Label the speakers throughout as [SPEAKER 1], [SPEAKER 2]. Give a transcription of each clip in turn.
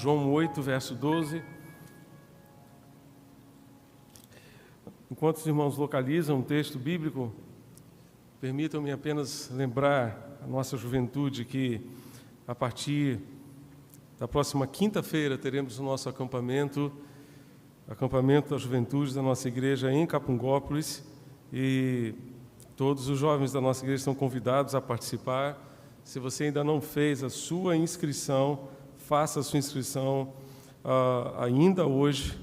[SPEAKER 1] João 8, verso 12. Enquanto os irmãos localizam um texto bíblico, permitam-me apenas lembrar a nossa juventude que, a partir da próxima quinta-feira, teremos o nosso acampamento da juventude da nossa igreja em Capungópolis, e todos os jovens da nossa igreja estão convidados a participar. Se você ainda não fez a sua inscrição, faça a sua inscrição ainda hoje,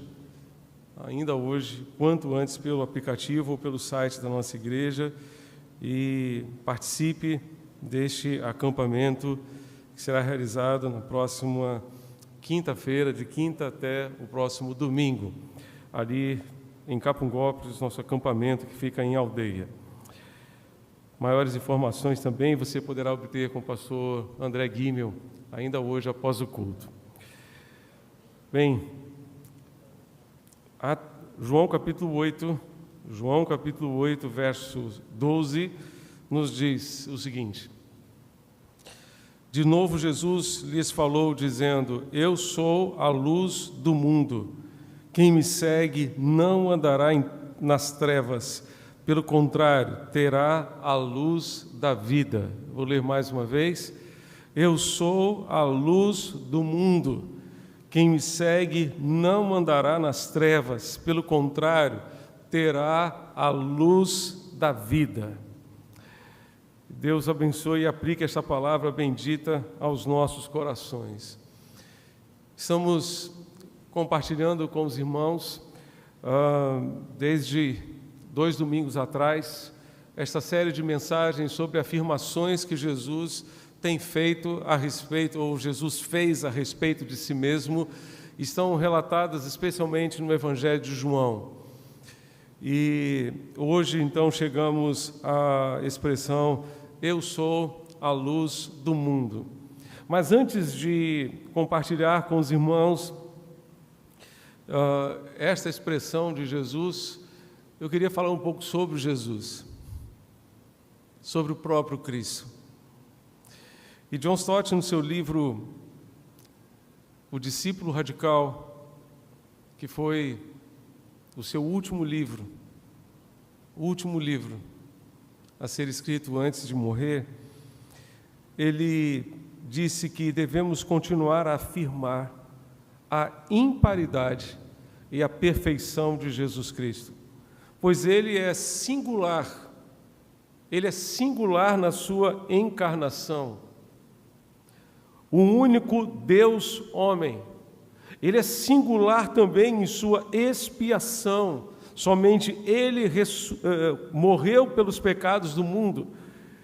[SPEAKER 1] quanto antes, pelo aplicativo ou pelo site da nossa igreja, e participe deste acampamento que será realizado na próxima quinta-feira, de quinta até o próximo domingo, ali em Capungópolis, nosso acampamento que fica em Aldeia. Maiores informações também você poderá obter com o pastor André Guimel, ainda hoje após o culto. Bem, João capítulo 8, verso 12, nos diz o seguinte: de novo Jesus lhes falou, dizendo: eu sou a luz do mundo. Quem me segue não andará nas trevas, pelo contrário, terá a luz da vida. Vou ler mais uma vez. Eu sou a luz do mundo. Quem me segue não andará nas trevas, pelo contrário, terá a luz da vida. Deus abençoe e aplique esta palavra bendita aos nossos corações. Estamos compartilhando com os irmãos, desde 2 domingos atrás, esta série de mensagens sobre afirmações que Jesus tem feito a respeito, ou Jesus fez a respeito de si mesmo, estão relatadas especialmente no Evangelho de João. E hoje, então, chegamos à expressão: eu sou a luz do mundo. Mas antes de compartilhar com os irmãos esta expressão de Jesus, eu queria falar um pouco sobre Jesus, sobre o próprio Cristo. E John Stott, no seu livro O Discípulo Radical, que foi o seu último livro a ser escrito antes de morrer, ele disse que devemos continuar a afirmar a imparidade e a perfeição de Jesus Cristo, pois ele é singular na sua encarnação, o único Deus homem. Ele é singular também em sua expiação, somente ele morreu pelos pecados do mundo,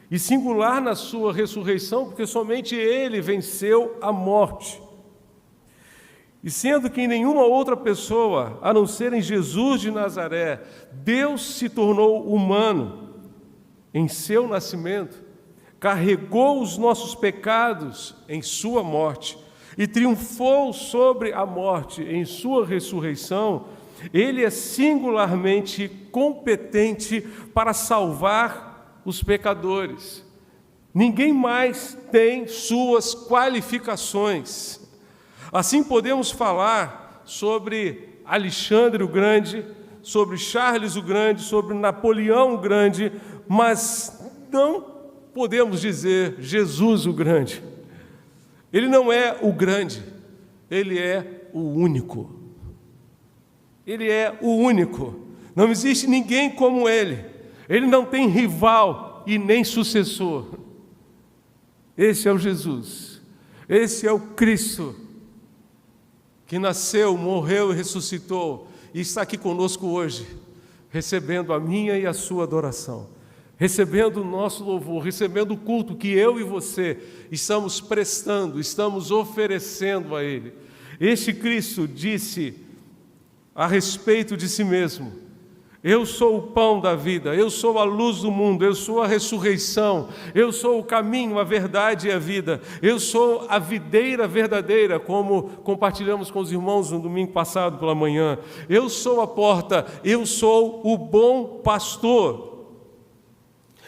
[SPEAKER 1] e singular na sua ressurreição, porque somente ele venceu a morte. E sendo que em nenhuma outra pessoa, a não ser em Jesus de Nazaré, Deus se tornou humano em seu nascimento, carregou os nossos pecados em sua morte e triunfou sobre a morte em sua ressurreição, ele é singularmente competente para salvar os pecadores. Ninguém mais tem suas qualificações. Assim podemos falar sobre Alexandre o Grande, sobre Charles o Grande, sobre Napoleão o Grande, mas não podemos dizer Jesus o Grande. Ele não é o grande, ele é o único. Ele é o único. Não existe ninguém como ele. Ele não tem rival e nem sucessor. Esse é o Jesus. Esse é o Cristo, que nasceu, morreu e ressuscitou, e está aqui conosco hoje, recebendo a minha e a sua adoração, recebendo o nosso louvor, recebendo o culto que eu e você estamos prestando, estamos oferecendo a Ele. Este Cristo disse a respeito de si mesmo: eu sou o pão da vida, eu sou a luz do mundo, eu sou a ressurreição, eu sou o caminho, a verdade e a vida, eu sou a videira verdadeira, como compartilhamos com os irmãos no domingo passado pela manhã. Eu sou a porta, eu sou o bom pastor.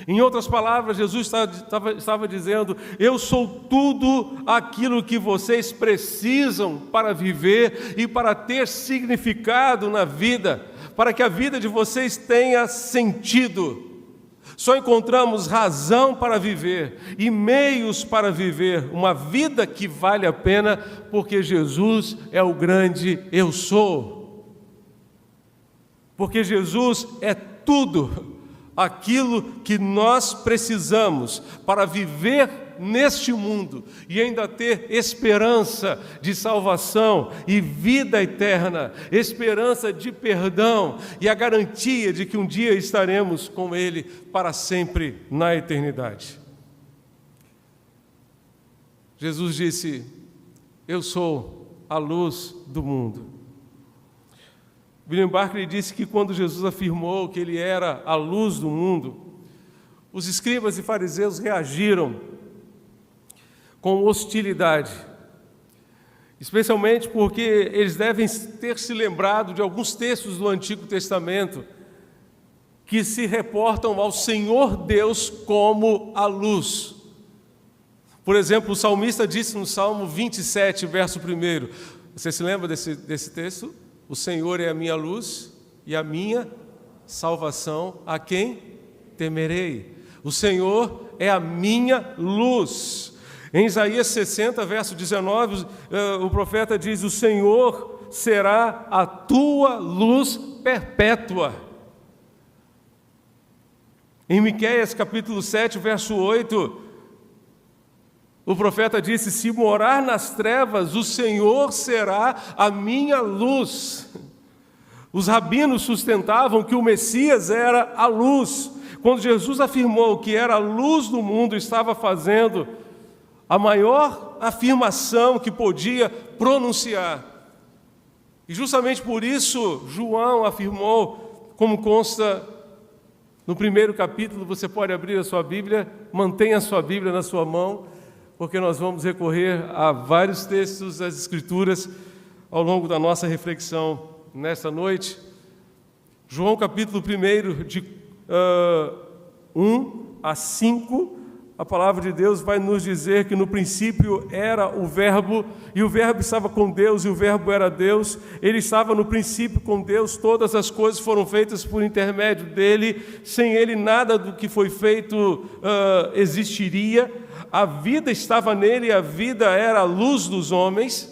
[SPEAKER 1] Em outras palavras, Jesus estava dizendo: eu sou tudo aquilo que vocês precisam para viver e para ter significado na vida, para que a vida de vocês tenha sentido. Só encontramos razão para viver e meios para viver uma vida que vale a pena, porque Jesus é o grande eu sou. Porque Jesus é tudo aquilo que nós precisamos para viver neste mundo e ainda ter esperança de salvação e vida eterna, esperança de perdão e a garantia de que um dia estaremos com Ele para sempre na eternidade. Jesus disse: eu sou a luz do mundo. William Barclay disse que quando Jesus afirmou que Ele era a luz do mundo, os escribas e fariseus reagiram com hostilidade, especialmente porque eles devem ter se lembrado de alguns textos do Antigo Testamento que se reportam ao Senhor Deus como a luz. Por exemplo, o salmista disse no Salmo 27, verso 1, você se lembra desse texto? O Senhor é a minha luz e a minha salvação, a quem temerei? O Senhor é a minha luz. Em Isaías 60, verso 19, o profeta diz: o Senhor será a tua luz perpétua. Em Miqueias capítulo 7, verso 8, o profeta disse: se morar nas trevas, o Senhor será a minha luz. Os rabinos sustentavam que o Messias era a luz. Quando Jesus afirmou que era a luz do mundo, estava fazendo a maior afirmação que podia pronunciar. E justamente por isso, João afirmou, como consta no primeiro capítulo, você pode abrir a sua Bíblia, mantenha a sua Bíblia na sua mão, porque nós vamos recorrer a vários textos das Escrituras ao longo da nossa reflexão nesta noite. João capítulo 1, de 1 a 5, a palavra de Deus vai nos dizer que no princípio era o Verbo, e o Verbo estava com Deus, e o Verbo era Deus. Ele estava no princípio com Deus, todas as coisas foram feitas por intermédio dele, sem ele nada do que foi feito existiria. A vida estava nele, e a vida era a luz dos homens.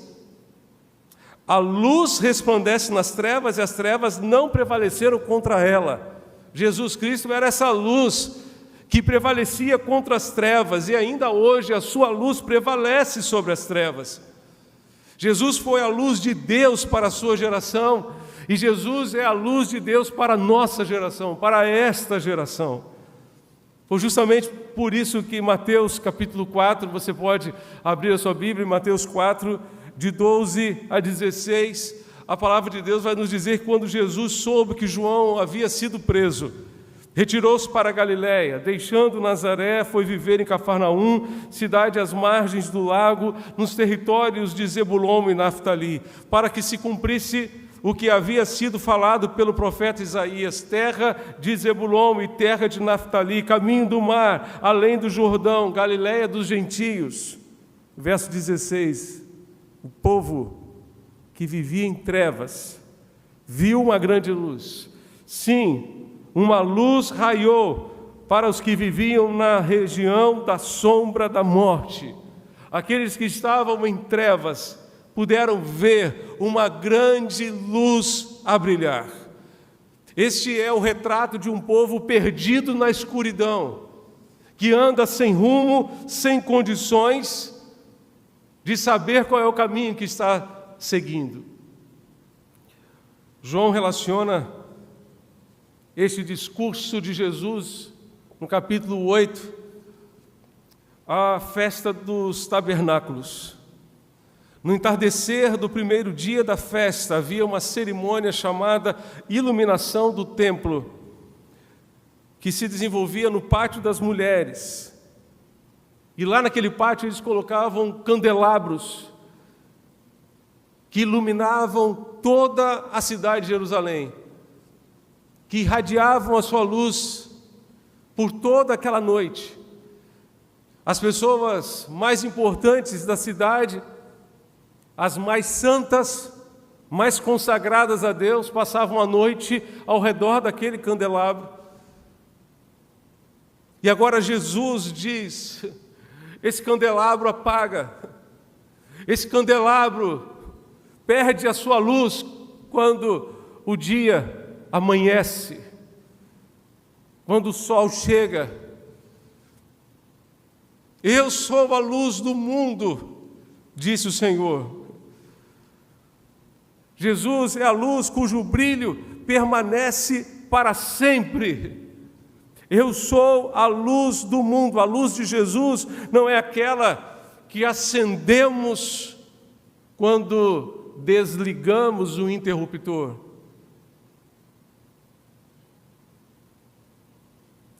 [SPEAKER 1] A luz resplandece nas trevas, e as trevas não prevaleceram contra ela. Jesus Cristo era essa luz que prevalecia contra as trevas, e ainda hoje a sua luz prevalece sobre as trevas. Jesus foi a luz de Deus para a sua geração, e Jesus é a luz de Deus para a nossa geração, para esta geração. Foi justamente por isso que Mateus capítulo 4, você pode abrir a sua Bíblia, Mateus 4, de 12 a 16, a palavra de Deus vai nos dizer que quando Jesus soube que João havia sido preso, retirou-se para a Galiléia, deixando Nazaré, foi viver em Cafarnaum, cidade às margens do lago, nos territórios de Zebulon e Naftali, para que se cumprisse o que havia sido falado pelo profeta Isaías: terra de Zebulon e terra de Naftali, caminho do mar, além do Jordão, Galiléia dos gentios. Verso 16, o povo que vivia em trevas viu uma grande luz. Sim, uma luz raiou para os que viviam na região da sombra da morte. Aqueles que estavam em trevas puderam ver uma grande luz a brilhar. Este é o retrato de um povo perdido na escuridão, que anda sem rumo, sem condições de saber qual é o caminho que está seguindo. João relaciona este discurso de Jesus, no capítulo 8, à festa dos tabernáculos. No entardecer do primeiro dia da festa, havia uma cerimônia chamada iluminação do templo, que se desenvolvia no pátio das mulheres. E lá naquele pátio eles colocavam candelabros que iluminavam toda a cidade de Jerusalém, que irradiavam a sua luz por toda aquela noite. As pessoas mais importantes da cidade, as mais santas, mais consagradas a Deus, passavam a noite ao redor daquele candelabro. E agora Jesus diz: esse candelabro apaga, esse candelabro perde a sua luz quando o dia amanhece, quando o sol chega. Eu sou a luz do mundo, disse o Senhor. Jesus é a luz cujo brilho permanece para sempre. Eu sou a luz do mundo. A luz de Jesus não é aquela que acendemos quando desligamos o interruptor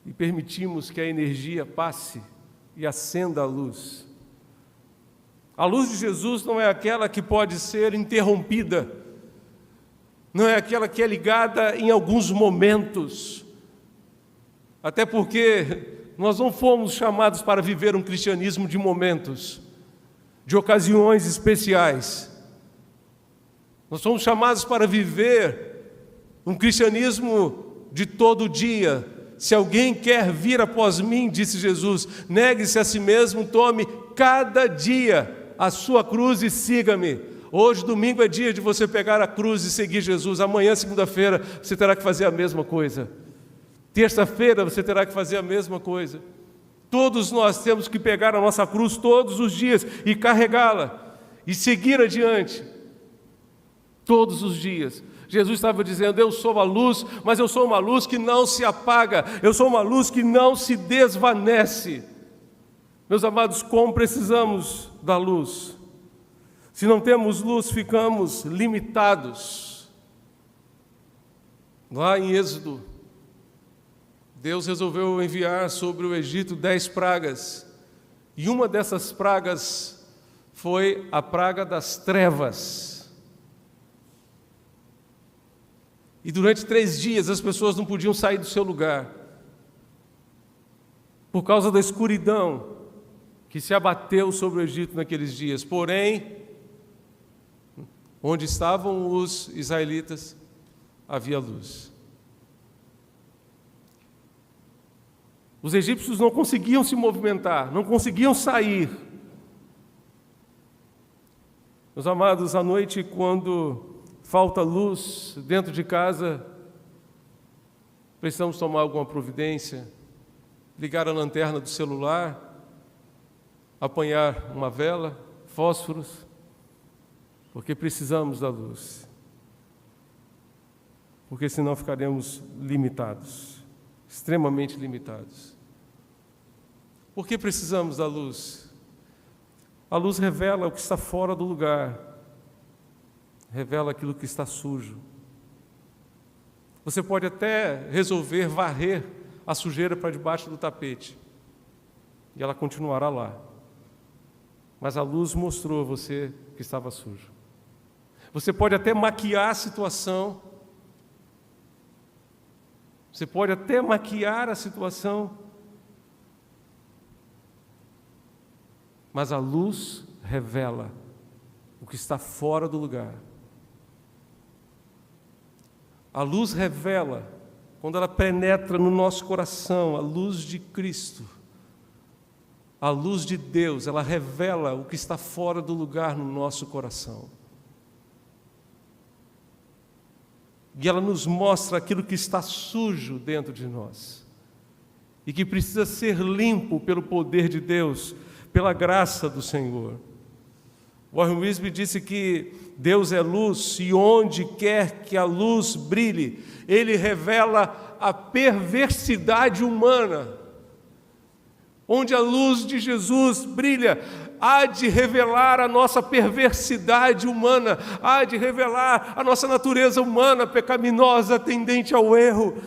[SPEAKER 1] e permitimos que a energia passe e acenda a luz. A luz de Jesus não é aquela que pode ser interrompida, não é aquela que é ligada em alguns momentos, até porque nós não fomos chamados para viver um cristianismo de momentos, de ocasiões especiais. Nós somos chamados para viver um cristianismo de todo dia. Se alguém quer vir após mim, disse Jesus, negue-se a si mesmo, tome cada dia a sua cruz e siga-me. Hoje, domingo, é dia de você pegar a cruz e seguir Jesus. Amanhã, segunda-feira, você terá que fazer a mesma coisa. Terça-feira, você terá que fazer a mesma coisa. Todos nós temos que pegar a nossa cruz todos os dias e carregá-la e seguir adiante. Todos os dias. Jesus estava dizendo: eu sou a luz, mas eu sou uma luz que não se apaga, eu sou uma luz que não se desvanece. Meus amados, como precisamos da luz. Se não temos luz, ficamos limitados. Lá em Êxodo, Deus resolveu enviar sobre o Egito 10 pragas, e uma dessas pragas foi a praga das trevas. E durante 3 dias as pessoas não podiam sair do seu lugar, por causa da escuridão que se abateu sobre o Egito naqueles dias. Porém, onde estavam os israelitas, havia luz. Os egípcios não conseguiam se movimentar, não conseguiam sair. Meus amados, à noite, quando falta luz dentro de casa, precisamos tomar alguma providência, ligar a lanterna do celular, apanhar uma vela, fósforos, porque precisamos da luz, porque senão ficaremos limitados, extremamente limitados. Por que precisamos da luz? A luz revela o que está fora do lugar, revela aquilo que está sujo. Você pode até resolver varrer a sujeira para debaixo do tapete, e ela continuará lá. Mas a luz mostrou a você que estava sujo. Você pode até maquiar a situação, você pode até maquiar a situação, mas a luz revela o que está fora do lugar. A luz revela, quando ela penetra no nosso coração, a luz de Cristo, a luz de Deus, ela revela o que está fora do lugar no nosso coração. E ela nos mostra aquilo que está sujo dentro de nós e que precisa ser limpo pelo poder de Deus, pela graça do Senhor. Warren Wiersbe disse que Deus é luz e onde quer que a luz brilhe, Ele revela a perversidade humana. Onde a luz de Jesus brilha, há de revelar a nossa perversidade humana, há de revelar a nossa natureza humana pecaminosa, tendente ao erro,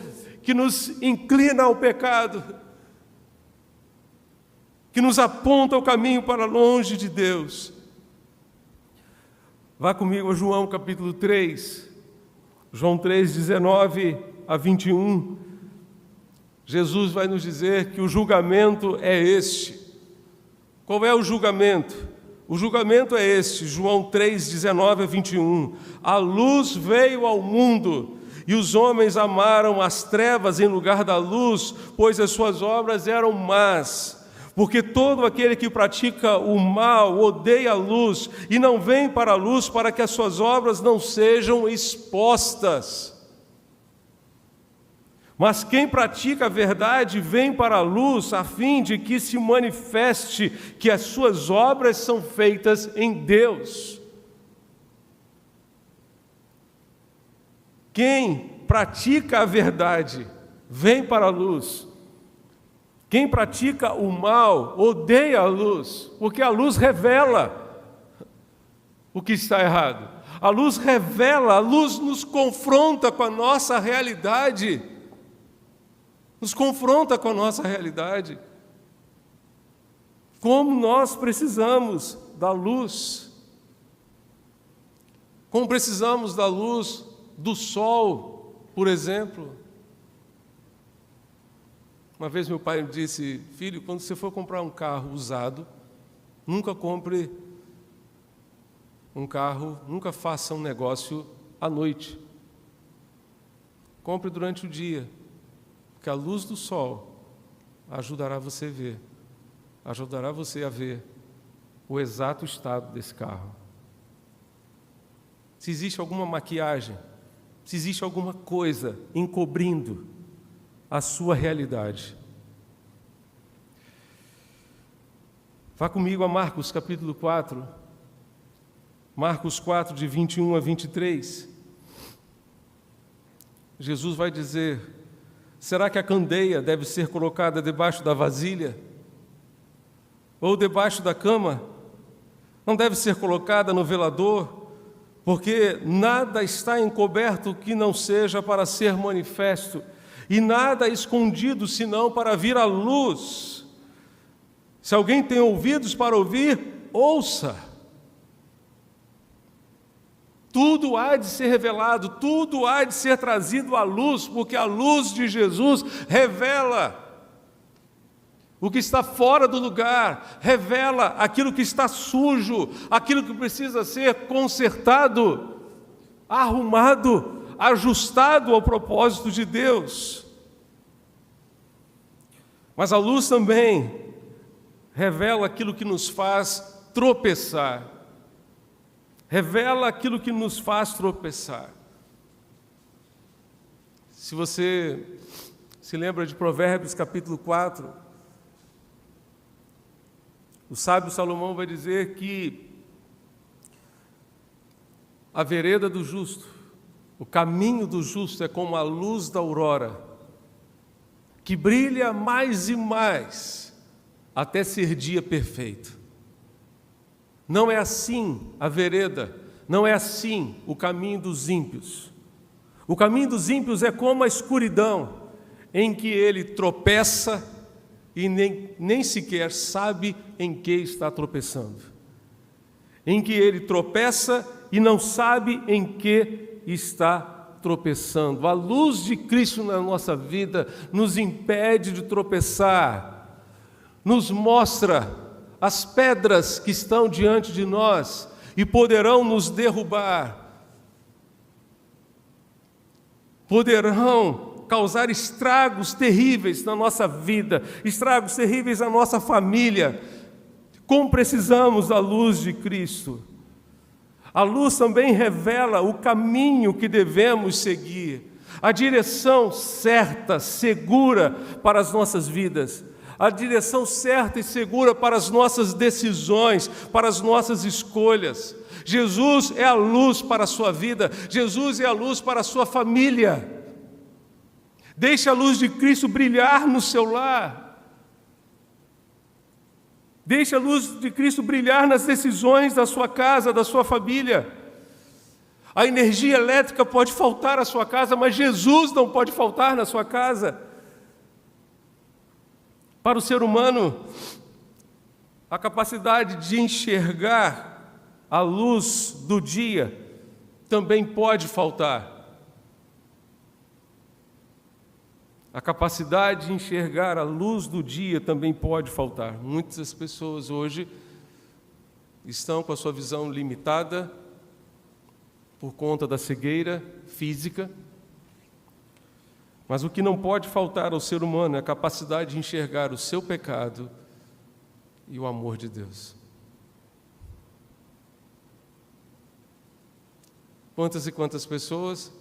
[SPEAKER 1] que nos inclina ao pecado, que nos aponta o caminho para longe de Deus. Vá comigo a João capítulo 3, João 3, 19 a 21. Jesus vai nos dizer que o julgamento é este. Qual é o julgamento? O julgamento é este, João 3, 19 a 21. A luz veio ao mundo, e os homens amaram as trevas em lugar da luz, pois as suas obras eram más. Porque todo aquele que pratica o mal odeia a luz e não vem para a luz para que as suas obras não sejam expostas. Mas quem pratica a verdade vem para a luz a fim de que se manifeste que as suas obras são feitas em Deus. Quem pratica a verdade vem para a luz. Quem pratica o mal odeia a luz, porque a luz revela o que está errado. A luz revela, a luz nos confronta com a nossa realidade. Nos confronta com a nossa realidade. Como nós precisamos da luz. Como precisamos da luz do sol, por exemplo. Uma vez meu pai me disse: filho, quando você for comprar um carro usado, nunca compre um carro, nunca faça um negócio à noite. Compre durante o dia, porque a luz do sol ajudará você a ver, ajudará você a ver o exato estado desse carro. Se existe alguma maquiagem, se existe alguma coisa encobrindo a sua realidade. Vá comigo a Marcos capítulo 4, Marcos 4, de 21 a 23. Jesus vai dizer: será que a candeia deve ser colocada debaixo da vasilha? Ou debaixo da cama? Não deve ser colocada no velador? Porque nada está encoberto que não seja para ser manifesto, e nada escondido, senão para vir à luz. Se alguém tem ouvidos para ouvir, ouça. Tudo há de ser revelado, tudo há de ser trazido à luz, porque a luz de Jesus revela o que está fora do lugar, revela aquilo que está sujo, aquilo que precisa ser consertado, arrumado, ajustado ao propósito de Deus. Mas a luz também revela aquilo que nos faz tropeçar. Revela aquilo que nos faz tropeçar. Se você se lembra de Provérbios capítulo 4, o sábio Salomão vai dizer que a vereda do justo, o caminho do justo é como a luz da aurora, que brilha mais e mais até ser dia perfeito. Não é assim a vereda, não é assim o caminho dos ímpios. O caminho dos ímpios é como a escuridão, em que ele tropeça e nem sequer sabe em que está tropeçando. Em que ele tropeça e não sabe em que está tropeçando. A luz de Cristo na nossa vida nos impede de tropeçar, nos mostra as pedras que estão diante de nós e poderão nos derrubar, poderão causar estragos terríveis na nossa vida, estragos terríveis na nossa família. Como precisamos da luz de Cristo. A luz também revela o caminho que devemos seguir, a direção certa, segura para as nossas vidas, a direção certa e segura para as nossas decisões, para as nossas escolhas. Jesus é a luz para a sua vida, Jesus é a luz para a sua família. Deixe a luz de Cristo brilhar no seu lar. Deixe a luz de Cristo brilhar nas decisões da sua casa, da sua família. A energia elétrica pode faltar à sua casa, mas Jesus não pode faltar na sua casa. Para o ser humano, a capacidade de enxergar a luz do dia também pode faltar. A capacidade de enxergar a luz do dia também pode faltar. Muitas pessoas hoje estão com a sua visão limitada por conta da cegueira física. Mas o que não pode faltar ao ser humano é a capacidade de enxergar o seu pecado e o amor de Deus. Quantas e quantas pessoas,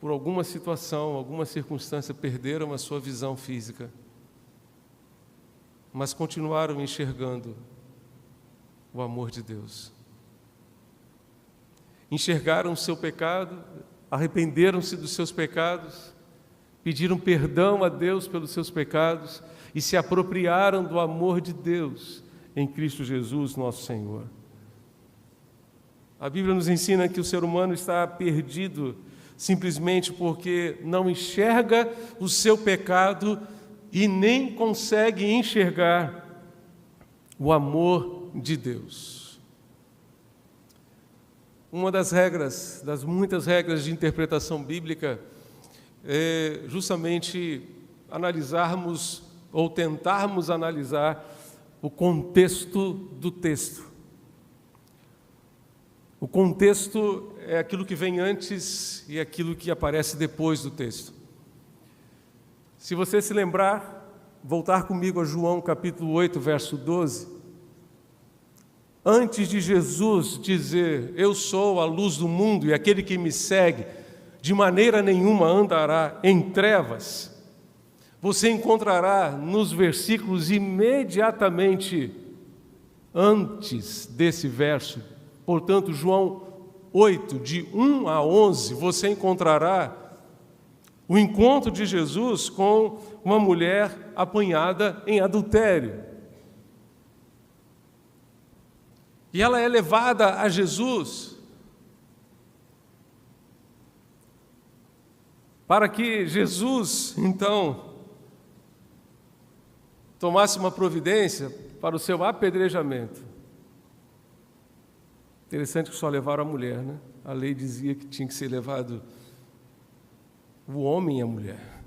[SPEAKER 1] por alguma situação, alguma circunstância, perderam a sua visão física, mas continuaram enxergando o amor de Deus. Enxergaram o seu pecado, arrependeram-se dos seus pecados, pediram perdão a Deus pelos seus pecados e se apropriaram do amor de Deus em Cristo Jesus, nosso Senhor. A Bíblia nos ensina que o ser humano está perdido simplesmente porque não enxerga o seu pecado e nem consegue enxergar o amor de Deus. Uma das regras, das muitas regras de interpretação bíblica, é justamente analisarmos ou tentarmos analisar o contexto do texto. O contexto é aquilo que vem antes e aquilo que aparece depois do texto. Se você se lembrar, voltar comigo a João capítulo 8, verso 12. Antes de Jesus dizer, eu sou a luz do mundo e aquele que me segue, de maneira nenhuma andará em trevas, você encontrará nos versículos imediatamente antes desse verso, portanto, João 8, de 1 a 11, você encontrará o encontro de Jesus com uma mulher apanhada em adultério. E ela é levada a Jesus para que Jesus, então, tomasse uma providência para o seu apedrejamento. Interessante que só levaram a mulher, né? A lei dizia que tinha que ser levado o homem e a mulher.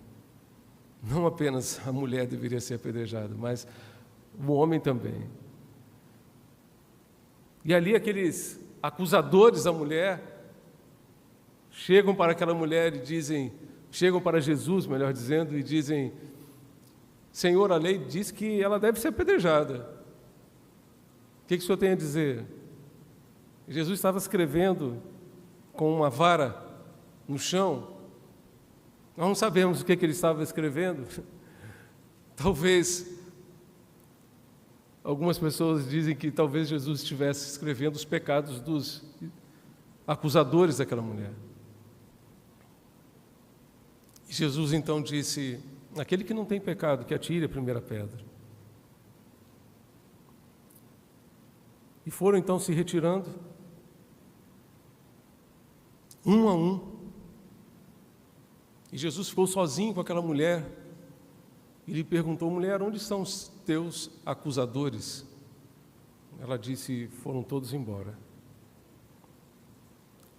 [SPEAKER 1] Não apenas a mulher deveria ser apedrejada, mas o homem também. E ali aqueles acusadores da mulher chegam para aquela mulher e dizem, chegam para Jesus, melhor dizendo, e dizem, Senhor, a lei diz que ela deve ser apedrejada. O que o Senhor tem a dizer? Jesus estava escrevendo com uma vara no chão. Nós não sabemos o que ele estava escrevendo. Talvez, algumas pessoas dizem que talvez Jesus estivesse escrevendo os pecados dos acusadores daquela mulher. E Jesus então disse, aquele que não tem pecado, que atire a primeira pedra. E foram então se retirando, um a um. E Jesus ficou sozinho com aquela mulher. E lhe perguntou, mulher, onde estão os teus acusadores? Ela disse, foram todos embora.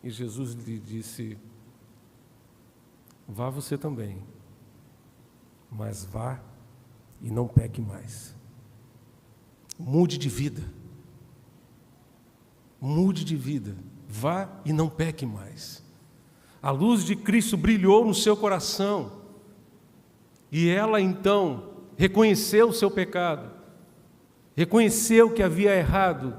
[SPEAKER 1] E Jesus lhe disse, vá você também, mas vá e não peque mais. Mude de vida. Mude de vida. Vá e não peque mais. A luz de Cristo brilhou no seu coração. E ela então reconheceu o seu pecado. Reconheceu que havia errado.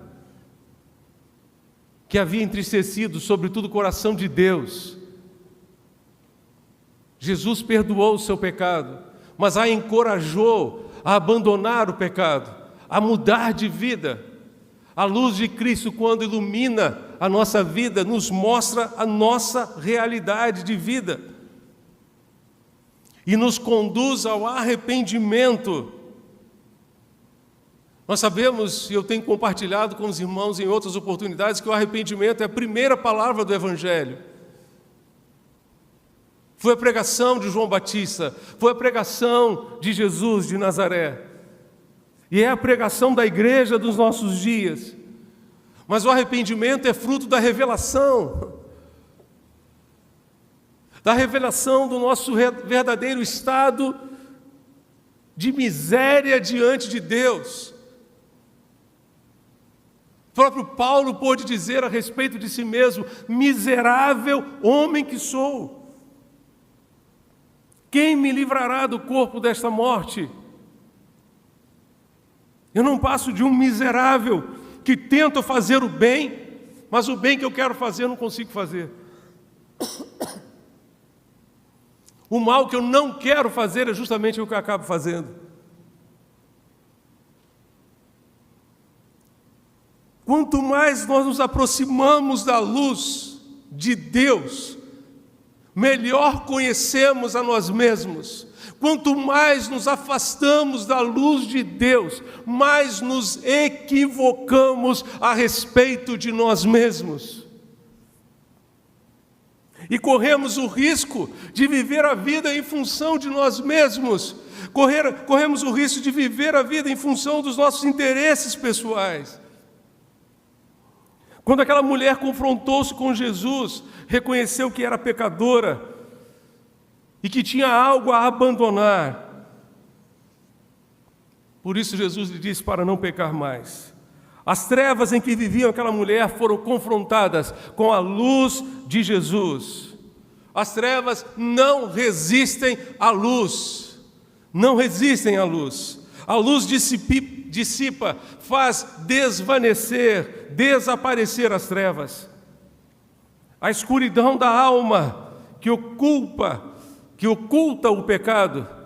[SPEAKER 1] Que havia entristecido, sobretudo, o coração de Deus. Jesus perdoou o seu pecado, mas a encorajou a abandonar o pecado, a mudar de vida. A luz de Cristo, quando ilumina a nossa vida, nos mostra a nossa realidade de vida e nos conduz ao arrependimento. Nós sabemos, e eu tenho compartilhado com os irmãos em outras oportunidades, que o arrependimento é a primeira palavra do Evangelho. Foi a pregação de João Batista, foi a pregação de Jesus de Nazaré. E é a pregação da igreja dos nossos dias. Mas o arrependimento é fruto da revelação. da revelação do nosso verdadeiro estado de miséria diante de Deus. O próprio Paulo pôde dizer a respeito de si mesmo: miserável homem que sou. Quem me livrará do corpo desta morte? Eu não passo de um miserável que tenta fazer o bem, mas o bem que eu quero fazer eu não consigo fazer. O mal que eu não quero fazer é justamente o que eu acabo fazendo. Quanto mais nós nos aproximamos da luz de Deus, melhor conhecemos a nós mesmos. Quanto mais nos afastamos da luz de Deus, mais nos equivocamos a respeito de nós mesmos. E corremos o risco de viver a vida em função de nós mesmos. Corremos o risco de viver a vida em função dos nossos interesses pessoais. Quando aquela mulher confrontou-se com Jesus, reconheceu que era pecadora e que tinha algo a abandonar. Por isso Jesus lhe disse para não pecar mais. As trevas em que vivia aquela mulher foram confrontadas com a luz de Jesus. As trevas não resistem à luz. Não resistem à luz. A luz dissipa, faz desvanecer, desaparecer as trevas. A escuridão da alma que oculta o pecado.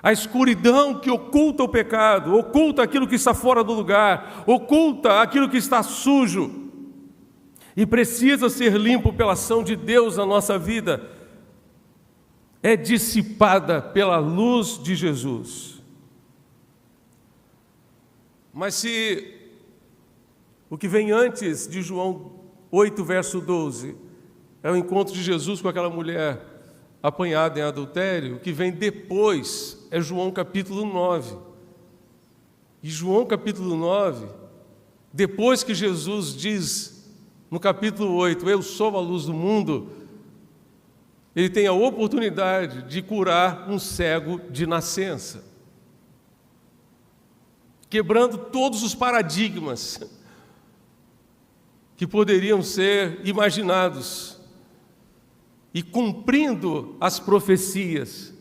[SPEAKER 1] A escuridão que oculta o pecado, oculta aquilo que está fora do lugar, oculta aquilo que está sujo e precisa ser limpo pela ação de Deus na nossa vida, é dissipada pela luz de Jesus. Mas se o que vem antes de João 8, verso 12, é o encontro de Jesus com aquela mulher apanhada em adultério, o que vem depois é João capítulo 9. E João capítulo 9, depois que Jesus diz no capítulo 8, eu sou a luz do mundo, ele tem a oportunidade de curar um cego de nascença, quebrando todos os paradigmas que poderiam ser imaginados e cumprindo as profecias.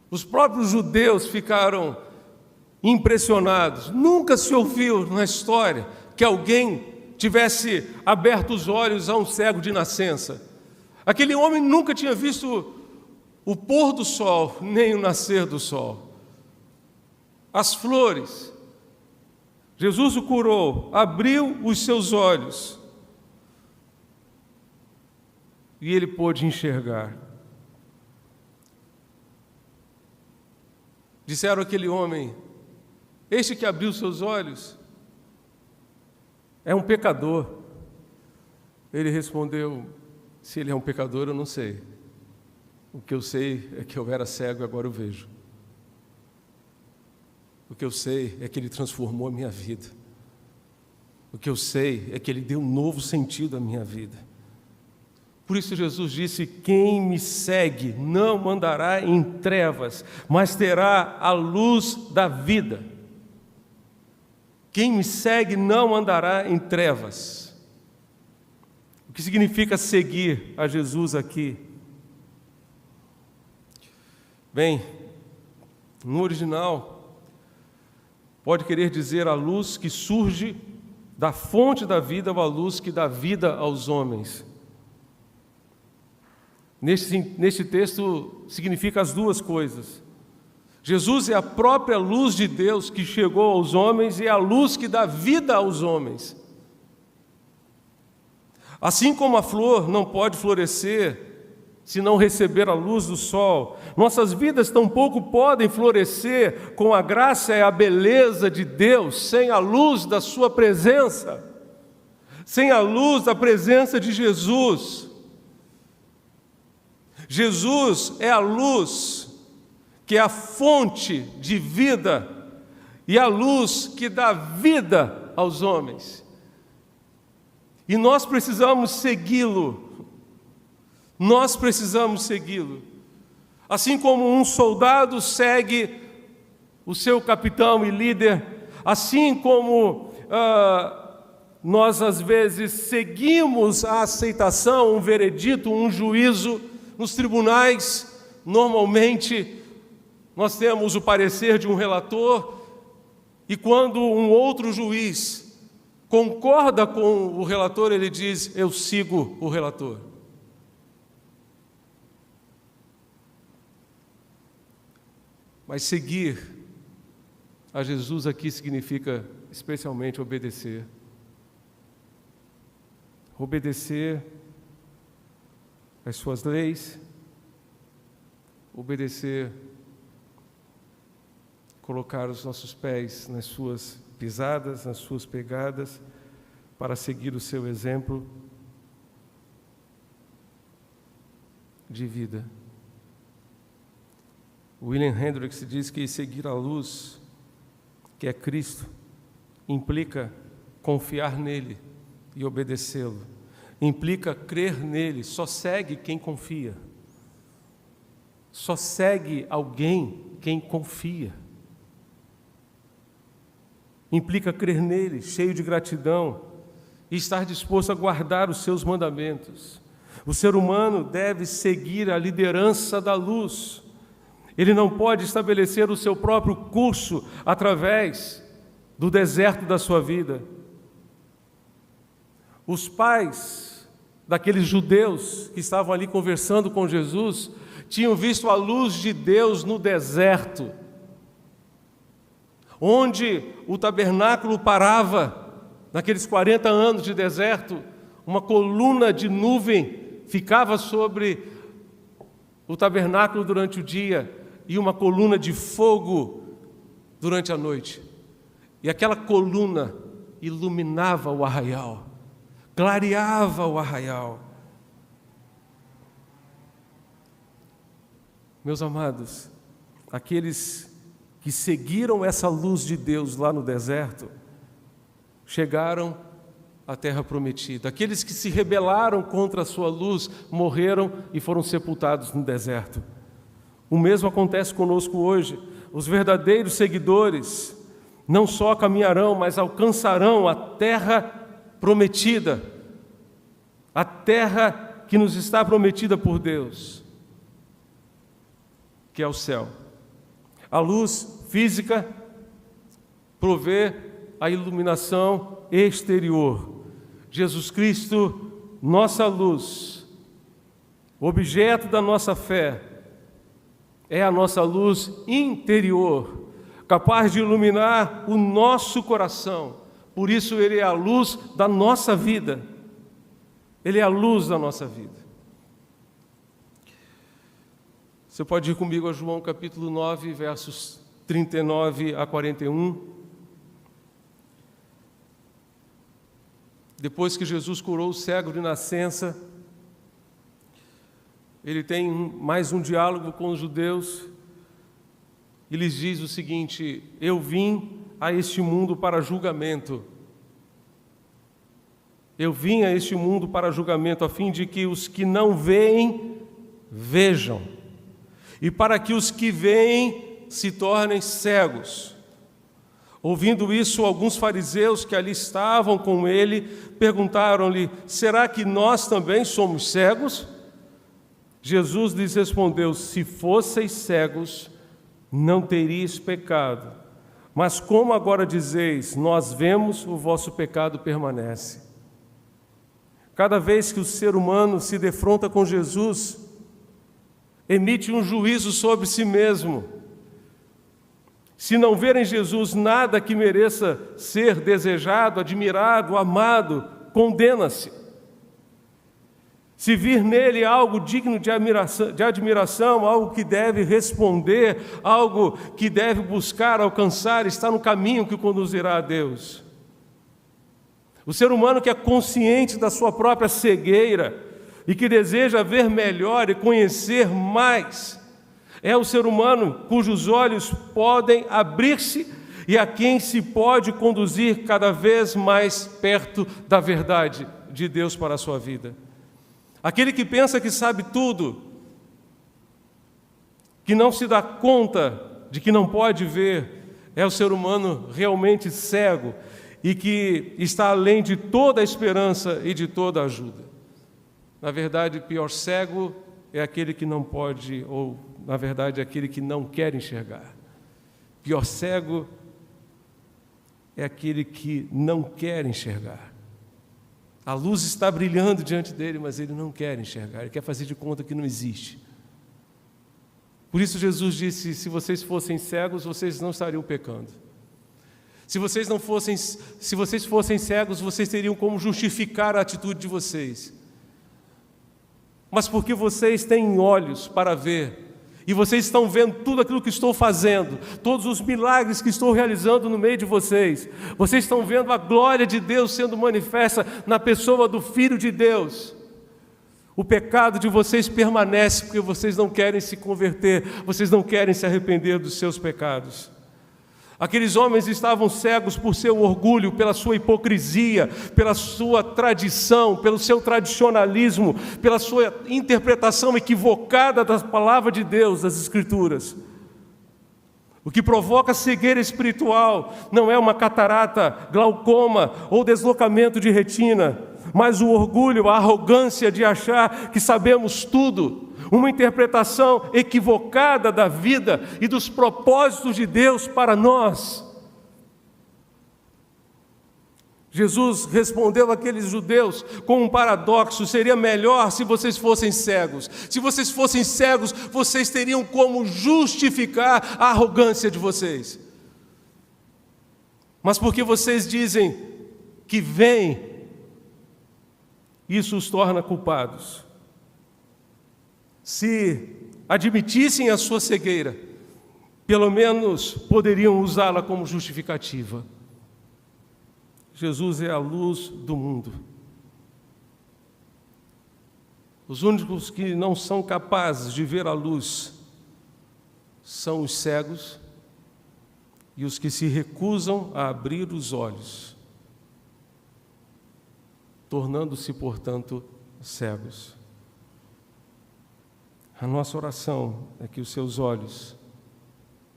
[SPEAKER 1] Os próprios judeus ficaram impressionados. Nunca se ouviu na história que alguém tivesse aberto os olhos a um cego de nascença. Aquele homem nunca tinha visto o pôr do sol, nem o nascer do sol. As flores. Jesus o curou, abriu os seus olhos e ele pôde enxergar. Disseram àquele homem: este que abriu seus olhos é um pecador. Ele respondeu: se ele é um pecador, eu não sei. O que eu sei é que eu era cego e agora eu vejo. O que eu sei é que ele transformou a minha vida. O que eu sei é que ele deu um novo sentido à minha vida. Por isso Jesus disse: quem me segue não andará em trevas, mas terá a luz da vida. Quem me segue não andará em trevas. O que significa seguir a Jesus aqui? Bem, no original, pode querer dizer a luz que surge da fonte da vida, ou a luz que dá vida aos homens. Neste texto significa as duas coisas. Jesus é a própria luz de Deus que chegou aos homens e é a luz que dá vida aos homens. Assim como a flor não pode florescer se não receber a luz do sol, nossas vidas tampouco podem florescer com a graça e a beleza de Deus sem a luz da sua presença, sem a luz da presença de Jesus. Jesus é a luz que é a fonte de vida e a luz que dá vida aos homens. E nós precisamos segui-lo. Nós precisamos segui-lo. Assim como um soldado segue o seu capitão e líder, assim como nós às vezes seguimos a aceitação, um veredito, um juízo nos tribunais, normalmente nós temos o parecer de um relator, e quando um outro juiz concorda com o relator, ele diz: eu sigo o relator. Mas seguir a Jesus aqui significa especialmente obedecer. Obedecer às suas leis, obedecer, colocar os nossos pés nas suas pisadas, nas suas pegadas, para seguir o seu exemplo de vida. William Hendricks diz que seguir a luz, que é Cristo, implica confiar nele e obedecê-lo. Implica crer nele. Só segue quem confia. Só segue alguém quem confia. Implica crer nele, cheio de gratidão, e estar disposto a guardar os seus mandamentos. O ser humano deve seguir a liderança da luz. Ele não pode estabelecer o seu próprio curso através do deserto da sua vida. Os pais daqueles judeus que estavam ali conversando com Jesus tinham visto a luz de Deus no deserto, onde o tabernáculo parava, naqueles 40 anos de deserto, uma coluna de nuvem ficava sobre o tabernáculo durante o dia e uma coluna de fogo durante a noite. E aquela coluna iluminava o arraial, clareava o arraial. Meus amados, aqueles que seguiram essa luz de Deus lá no deserto, chegaram à terra prometida. Aqueles que se rebelaram contra a sua luz, morreram e foram sepultados no deserto. O mesmo acontece conosco hoje. Os verdadeiros seguidores não só caminharão, mas alcançarão a terra prometida, a terra que nos está prometida por Deus, que é o céu. A luz física provê a iluminação exterior. Jesus Cristo, nossa luz, objeto da nossa fé, é a nossa luz interior, capaz de iluminar o nosso coração. Por isso Ele é a luz da nossa vida. Ele é a luz da nossa vida. Você pode ir comigo a João capítulo 9, versos 39 a 41. Depois que Jesus curou o cego de nascença, ele tem mais um diálogo com os judeus e lhes diz o seguinte: eu vim a este mundo para julgamento. Eu vim a este mundo para julgamento, a fim de que os que não veem, vejam, e para que os que veem se tornem cegos. Ouvindo isso, alguns fariseus que ali estavam com ele perguntaram-lhe: será que nós também somos cegos? Jesus lhes respondeu: se fosseis cegos, não teríeis pecado. Mas como agora dizeis, nós vemos, o vosso pecado permanece. Cada vez que o ser humano se defronta com Jesus, emite um juízo sobre si mesmo. Se não ver em Jesus nada que mereça ser desejado, admirado, amado, condena-se. Se vir nele algo digno de admiração, algo que deve responder, algo que deve buscar, alcançar, está no caminho que o conduzirá a Deus. O ser humano que é consciente da sua própria cegueira e que deseja ver melhor e conhecer mais, é o ser humano cujos olhos podem abrir-se e a quem se pode conduzir cada vez mais perto da verdade de Deus para a sua vida. Aquele que pensa que sabe tudo, que não se dá conta de que não pode ver, é o ser humano realmente cego e que está além de toda a esperança e de toda a ajuda. Na verdade, pior cego é aquele que não pode, ou na verdade, é aquele que não quer enxergar. Pior cego é aquele que não quer enxergar. A luz está brilhando diante dele, mas ele não quer enxergar, ele quer fazer de conta que não existe. Por isso Jesus disse, se vocês fossem cegos, vocês não estariam pecando. Se vocês fossem cegos, vocês teriam como justificar a atitude de vocês. Mas porque vocês têm olhos para ver, e vocês estão vendo tudo aquilo que estou fazendo, todos os milagres que estou realizando no meio de vocês, vocês estão vendo a glória de Deus sendo manifesta na pessoa do Filho de Deus. O pecado de vocês permanece porque vocês não querem se converter, vocês não querem se arrepender dos seus pecados. Aqueles homens estavam cegos por seu orgulho, pela sua hipocrisia, pela sua tradição, pelo seu tradicionalismo, pela sua interpretação equivocada da palavra de Deus, das Escrituras. O que provoca cegueira espiritual não é uma catarata, glaucoma ou deslocamento de retina, mas o orgulho, a arrogância de achar que sabemos tudo, uma interpretação equivocada da vida e dos propósitos de Deus para nós. Jesus respondeu àqueles judeus com um paradoxo: seria melhor se vocês fossem cegos. Se vocês fossem cegos, vocês teriam como justificar a arrogância de vocês. Mas porque vocês dizem que veem, isso os torna culpados. Se admitissem a sua cegueira, pelo menos poderiam usá-la como justificativa. Jesus é a luz do mundo. Os únicos que não são capazes de ver a luz são os cegos e os que se recusam a abrir os olhos, tornando-se, portanto, cegos. A nossa oração é que os seus olhos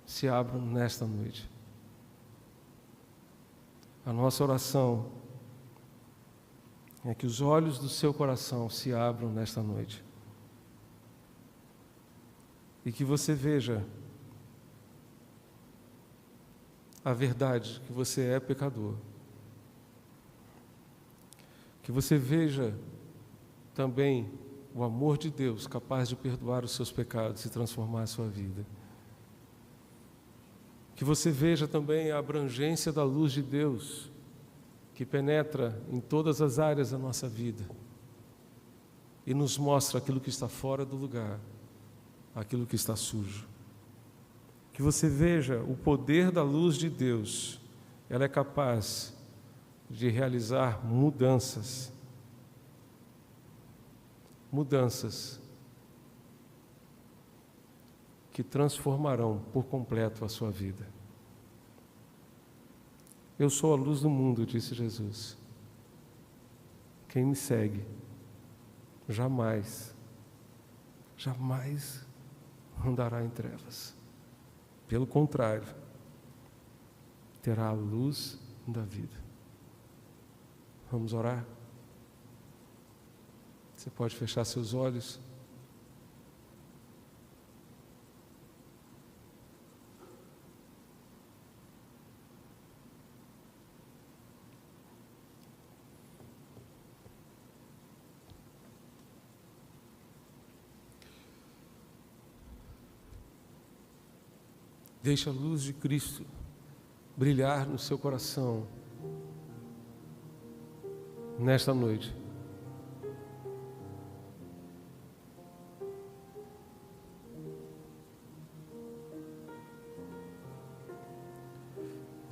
[SPEAKER 1] se abram nesta noite. A nossa oração é que os olhos do seu coração se abram nesta noite. E que você veja a verdade, que você é pecador. Que você veja também o amor de Deus capaz de perdoar os seus pecados e transformar a sua vida. Que você veja também a abrangência da luz de Deus, que penetra em todas as áreas da nossa vida e nos mostra aquilo que está fora do lugar, aquilo que está sujo. Que você veja o poder da luz de Deus, ela é capaz de realizar mudanças que transformarão por completo a sua vida. Eu sou a luz do mundo, disse Jesus. Quem me segue jamais andará em trevas. Pelo contrário, terá a luz da vida. Vamos orar? Você pode fechar seus olhos. Deixa a luz de Cristo brilhar no seu coração nesta noite.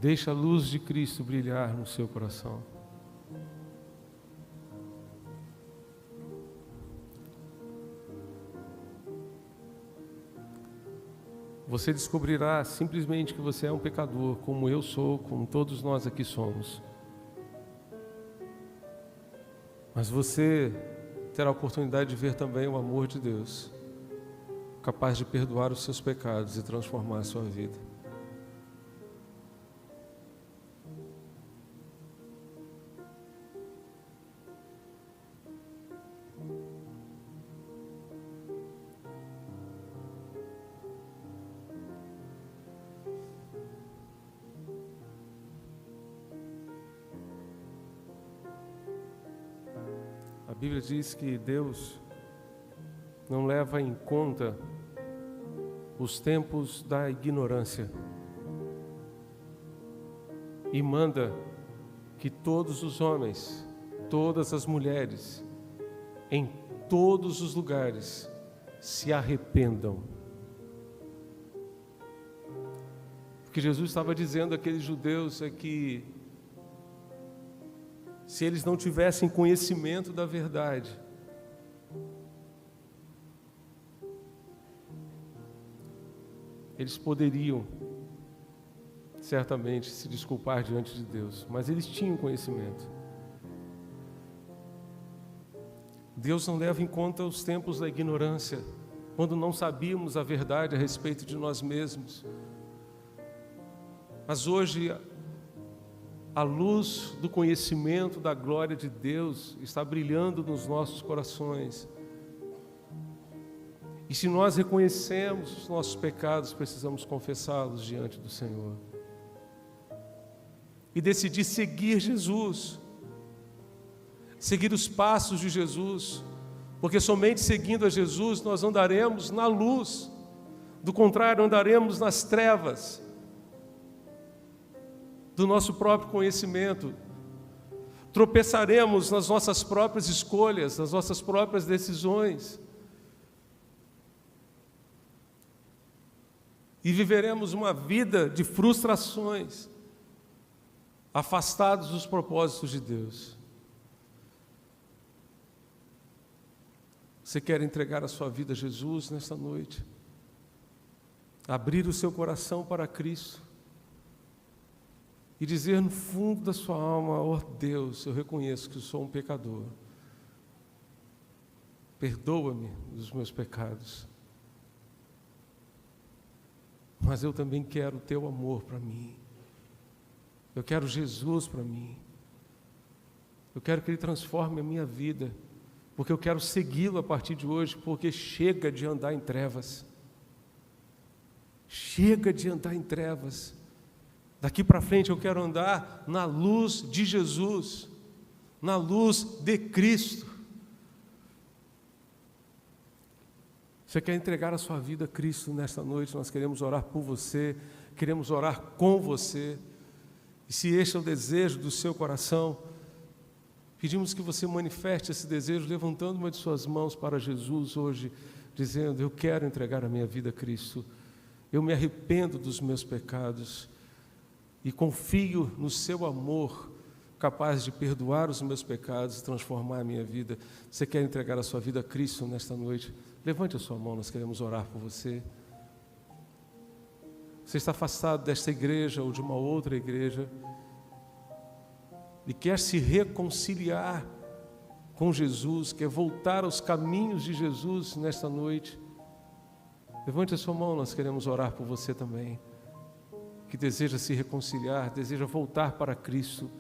[SPEAKER 1] Deixa a luz de Cristo brilhar no seu coração. Você descobrirá simplesmente que você é um pecador, como eu sou, como todos nós aqui somos. Mas você terá a oportunidade de ver também o amor de Deus, capaz de perdoar os seus pecados e transformar a sua vida. A Bíblia diz que Deus não leva em conta os tempos da ignorância e manda que todos os homens, todas as mulheres, em todos os lugares, se arrependam. O que Jesus estava dizendo àqueles judeus é que se eles não tivessem conhecimento da verdade, eles poderiam certamente se desculpar diante de Deus, mas eles tinham conhecimento. Deus não leva em conta os tempos da ignorância, quando não sabíamos a verdade a respeito de nós mesmos. Mas hoje, a luz do conhecimento da glória de Deus está brilhando nos nossos corações. E se nós reconhecemos os nossos pecados, precisamos confessá-los diante do Senhor. E decidir seguir Jesus, seguir os passos de Jesus, porque somente seguindo a Jesus nós andaremos na luz, do contrário andaremos nas trevas do nosso próprio conhecimento, tropeçaremos nas nossas próprias escolhas, nas nossas próprias decisões, e viveremos uma vida de frustrações, afastados dos propósitos de Deus. Você quer entregar a sua vida a Jesus nesta noite? Abrir o seu coração para Cristo e dizer no fundo da sua alma: ó Deus, eu reconheço que eu sou um pecador. Perdoa-me dos meus pecados. Mas eu também quero o teu amor para mim. Eu quero Jesus para mim. Eu quero que Ele transforme a minha vida, porque eu quero segui-lo a partir de hoje, porque chega de andar em trevas. Chega de andar em trevas. Daqui para frente eu quero andar na luz de Jesus, na luz de Cristo. Você quer entregar a sua vida a Cristo nesta noite? Nós queremos orar por você, queremos orar com você. E se este é o desejo do seu coração, pedimos que você manifeste esse desejo levantando uma de suas mãos para Jesus hoje, dizendo: eu quero entregar a minha vida a Cristo. Eu me arrependo dos meus pecados e confio no seu amor, capaz de perdoar os meus pecados e transformar a minha vida. Você quer entregar a sua vida a Cristo nesta noite? Levante a sua mão, nós queremos orar por você. Você está afastado desta igreja ou de uma outra igreja e quer se reconciliar com Jesus, quer voltar aos caminhos de Jesus nesta noite. Levante a sua mão, nós queremos orar por você também, que deseja se reconciliar, deseja voltar para Cristo.